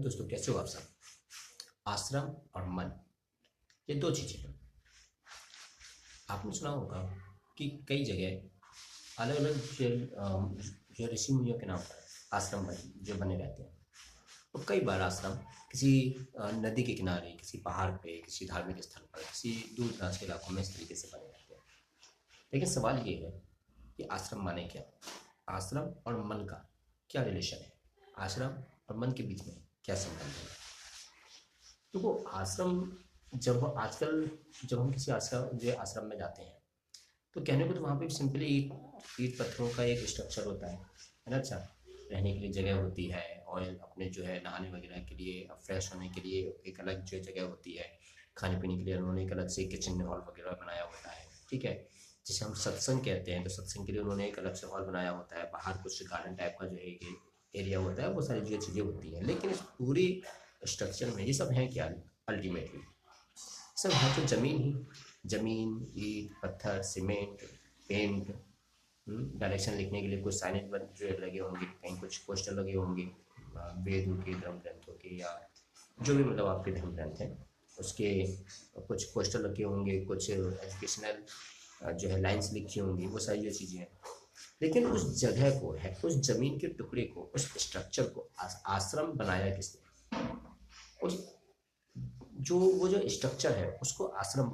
Hello दोस्तों, कैसे हो आप सब। आश्रम और मन, ये दो चीजें हैं। आपने सुना होगा कि कई जगह अलग अलग जो ऋषि मुनियों के नाम पर आश्रम बने जो बने रहते हैं। तो कई बार आश्रम किसी नदी के किनारे, किसी पहाड़ पे, किसी धार्मिक स्थल पर, किसी दूर दराज के इलाकों में इस तरीके से बने रहते हैं। लेकिन सवाल ये है कि आश्रम माने क्या। आश्रम और मन का क्या रिलेशन है। आश्रम और मन के बीच में क्या संबंध है। तो वो आश्रम, जब आजकल जब हम किसी आश्रम में जाते हैं तो कहने को तो वहाँ पे सिंपली ईट ईट पत्थरों का एक स्ट्रक्चर होता है ना। अच्छा, रहने के लिए जगह होती है और अपने जो है नहाने वगैरह के लिए, फ्रेश होने के लिए एक अलग जो जगह होती है। खाने पीने के लिए उन्होंने एक अलग से किचन हॉल वगैरह बनाया होता है, ठीक है। जिसे हम सत्संग कहते हैं, तो सत्संग के लिए उन्होंने एक अलग से हॉल बनाया होता है। बाहर कुछ गार्डन टाइप का जो है एरिया होता है, वो सारी जो चीज़ें होती हैं। लेकिन इस पूरी स्ट्रक्चर में ये सब है क्या। अल्टीमेटली सब है तो जमीन ही। जमीन, ईट पत्थर, सीमेंट, पेंट, डायरेक्शन लिखने के लिए कुछ साइनेज जो लगे होंगे, कहीं कुछ पोस्टर लगे होंगे वेदों के, धर्म ग्रंथों के, या जो भी मतलब आपके धर्म ग्रंथ हैं उसके कुछ पोस्टर लगे होंगे, कुछ एजुकेशनल जो है लाइंस लिखी होंगी, वो सारी जो चीज़ें हैं। लेकिन उस जगह को है, उस जमीन के टुकड़े को, उस स्ट्रक्चर को आश्रम बनाया किसने। उस वो जो स्ट्रक्चर है उसको आश्रम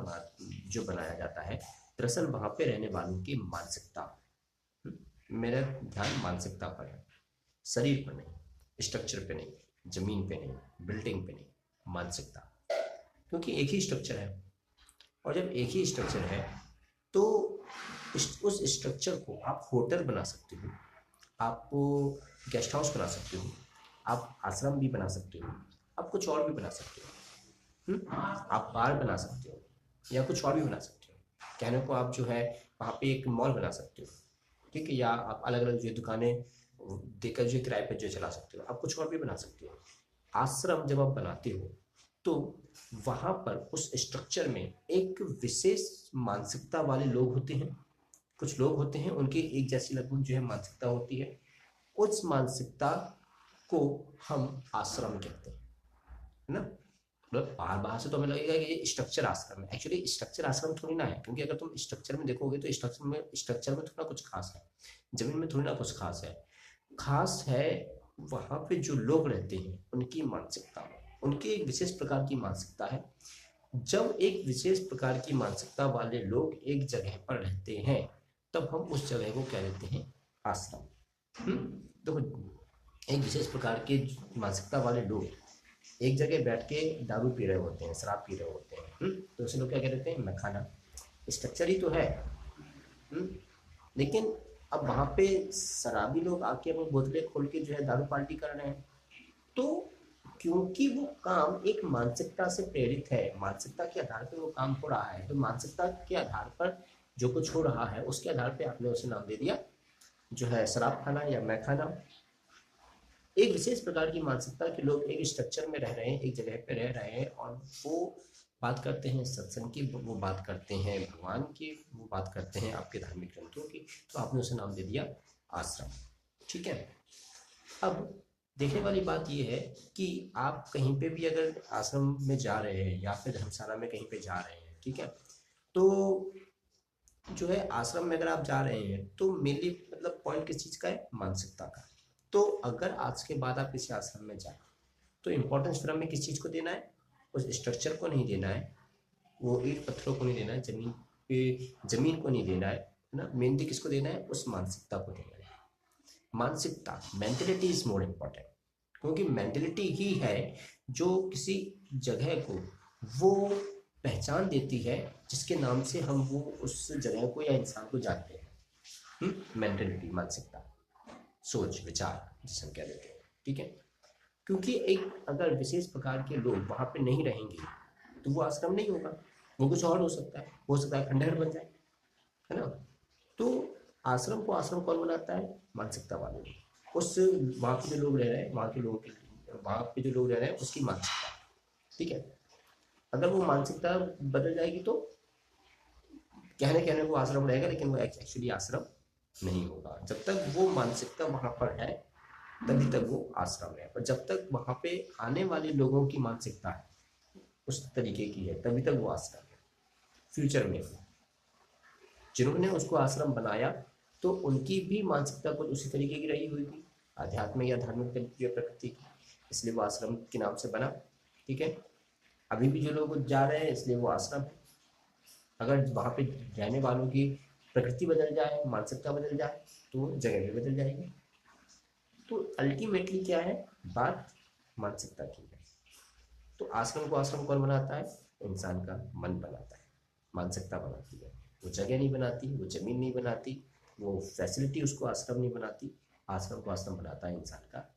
जो बनाया जाता है, दरअसल वहां पे रहने वालों की मानसिकता। मेरा ध्यान मानसिकता पर है, शरीर पर नहीं, स्ट्रक्चर पे नहीं, जमीन पे नहीं, बिल्डिंग पे नहीं, मानसिकता। क्योंकि एक ही स्ट्रक्चर है, और जब एक ही स्ट्रक्चर है तो उस स्ट्रक्चर को आप होटल बना सकते हो, आप गेस्ट हाउस बना सकते हो, आप आश्रम भी बना सकते हो, आप कुछ और भी बना सकते हो। आप बार बना सकते हो या कुछ और भी बना सकते हो। कहने को आप जो है वहाँ पे एक मॉल बना सकते हो, ठीक है, या आप अलग अलग जो दुकानें देकर जो किराए पर जो चला सकते हो, आप कुछ और भी बना सकते हो। आश्रम जब आप बनाते हो तो वहाँ पर उस स्ट्रक्चर में एक विशेष मानसिकता वाले लोग होते हैं। कुछ लोग होते हैं उनकी एक जैसी लगभग जो है मानसिकता होती है। उस मानसिकता को हम आश्रम कहते हैं, है ना। मतलब बाहर बाहर से तो हमें लगेगा कि ये स्ट्रक्चर आश्रम है। एक्चुअली स्ट्रक्चर आश्रम थोड़ी ना है, क्योंकि अगर तुम स्ट्रक्चर में देखोगे तो स्ट्रक्चर में थोड़ा कुछ खास है, जमीन में थोड़ी ना कुछ खास है। खास है वहां पे जो लोग रहते हैं उनकी मानसिकता, उनकी एक विशेष प्रकार की मानसिकता है। जब एक विशेष प्रकार की मानसिकता वाले लोग एक जगह पर रहते हैं तब हम उस जगह को क्या कहते हैं, आश्रम। देखो, एक विशेष प्रकार के मानसिकता वाले लोग एक जगह बैठ के दारू पी रहे होते हैं, शराब पी रहे होते हैं, तो उसे लोग क्या कहते हैं, मखाना। स्ट्रक्चर ही तो है। लेकिन अब वहां पे शराबी लोग आके अपनी बोतलें खोल के जो है दारू पार्टी कर रहे हैं। तो क्योंकि वो काम एक मानसिकता से प्रेरित है, मानसिकता के आधार पर वो काम हो रहा है, तो मानसिकता के आधार पर जो कुछ हो रहा है उसके आधार पर आपने उसे नाम दे दिया जो है शराब खाना या मैं खाना। एक विशेष प्रकार की मानसिकता के लोग एक स्ट्रक्चर में रह रहे हैं, एक जगह पे रह रहे हैं, और वो बात करते हैं सत्संग की, वो बात करते हैं भगवान की, वो बात करते हैं आपके धार्मिक ग्रंथों की, तो आपने उसे नाम दे दिया आश्रम, ठीक है। अब देखने वाली बात यह है कि आप कहीं पे भी अगर आश्रम में जा रहे हैं या फिर धर्मशाला में कहीं पे जा रहे हैं, ठीक है, तो जो है आश्रम में अगर आप जा रहे हैं तो मेनली मतलब पॉइंट किस चीज़ का है, मानसिकता का। तो अगर आज के बाद आप किसी आश्रम में जाए तो इम्पोर्टेंस फिर हमें किस चीज़ को देना है, उस स्ट्रक्चर को नहीं देना है, वो ईंट पत्थरों को नहीं देना है, जमीन को नहीं देना है ना। मेनली किसको देना है, उस मानसिकता को देना है। मानसिकता, मेंटेलिटी इज मोर इम्पोर्टेंट, क्योंकि मेंटेलिटी ही है जो किसी जगह को वो पहचान देती है जिसके नाम से हम वो उस जगह को या इंसान को जानते हैं। मेंटेलिटी, मानसिकता, सोच विचार जिसे हम कह देते हैं, ठीक है। क्योंकि एक अगर विशेष प्रकार के लोग वहां पे नहीं रहेंगे तो वो आश्रम नहीं होगा, वो कुछ और हो सकता है खंडहर बन जाए, है ना। तो आश्रम को आश्रम कौन बनाता है, मानसिकता वाले लोग। उस वहाँ पे जो लोग रह रहे हैं, वहाँ के लोगों के, वहाँ पे जो लोग रह रहे हैं उसकी मानसिकता, ठीक है। अगर वो मानसिकता बदल जाएगी तो कहने को आश्रम रहेगा, लेकिन वो एक्चुअली आश्रम नहीं होगा। जब तक वो मानसिकता वहां पर है तभी तक वो आश्रम है। और जब तक वहाँ पे आने वाले लोगों की मानसिकता है उस तरीके की है, तभी तक वो आश्रम है। फ्यूचर में जिन्होंने उसको आश्रम बनाया तो उनकी भी मानसिकता कुछ उसी तरीके की रही होगी, आध्यात्मिक या धार्मिक तरीके की प्रकृति की, इसलिए वो आश्रम के नाम से बना। ठीक है, अभी भी जो लोग जा रहे हैं इसलिए वो आश्रम है। अगर वहाँ पे रहने वालों की प्रकृति बदल जाए, मानसिकता बदल जाए, तो जगह भी बदल जाएगी। तो अल्टीमेटली क्या है, बात मानसिकता की है। तो आश्रम को आश्रम कौन बनाता है? इंसान का मन बनाता है, मानसिकता बनाती है। वो जगह नहीं बनाती, वो जमीन नहीं बनाती, वो फैसिलिटी उसको आश्रम नहीं बनाती। आश्रम को आश्रम बनाता है इंसान का